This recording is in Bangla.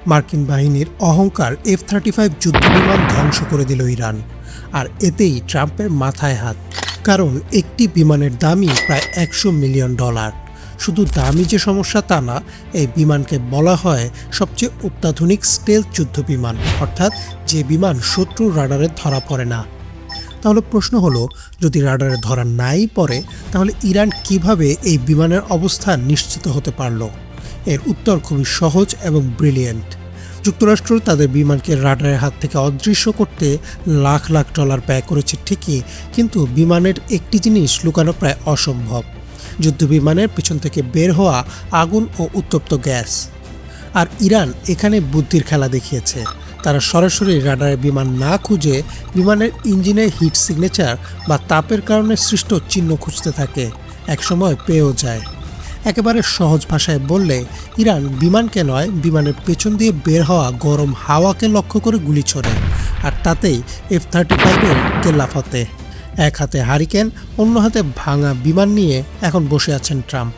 মার্কিন বাহিনীর অহংকার F-35 যুদ্ধবিমান ধ্বংস করে দিল ইরান। আর এতেই ট্রাম্পের মাথায় হাত, কারণ একটি বিমানের দামই প্রায় $100 মিলিয়ন। শুধু দামই যে সমস্যা তা না, এই বিমানকে বলা হয় সবচেয়ে অত্যাধুনিক স্টেলথ যুদ্ধবিমান, অর্থাৎ যে বিমান শত্রুর রাডারে ধরা পড়ে না। তাহলে প্রশ্ন হলো, যদি রাডারে ধরা নাই পড়ে তাহলে ইরান কিভাবে এই বিমানের অবস্থান নিশ্চিত হতে পারল? এর উত্তর খুবই সহজ এবং ব্রিলিয়েন্ট। যুক্তরাষ্ট্র তাদের বিমানকে রাডারের হাত থেকে অদৃশ্য করতে লাখ লাখ ডলার ব্যয় করেছে ঠিকই, কিন্তু বিমানের একটি জিনিস লুকানো প্রায় অসম্ভব: যুদ্ধবিমানের পিছন থেকে বের হওয়া আগুন ও উত্তপ্ত গ্যাস। আর ইরান এখানে বুদ্ধির খেলা দেখিয়েছে। তারা সরাসরি রাডারে বিমান না খুঁজে বিমানের ইঞ্জিনের হিট সিগনেচার বা তাপের কারণে সৃষ্ট চিহ্ন খুঁজতে থাকে। একসময় পেয়েও যায়। একেবারে সহজ ভাষায় বললে, ইরান বিমানকে নয়, বিমানের পেছন দিয়ে বের হওয়া গরম হাওয়াকে লক্ষ্য করে গুলি ছোড়ে, আর তাতেই F-35-এর কেল্লাফতে। এক হাতে হারিকেন, অন্য হাতে ভাঙা বিমান নিয়ে এখন বসে আছেন ট্রাম্প।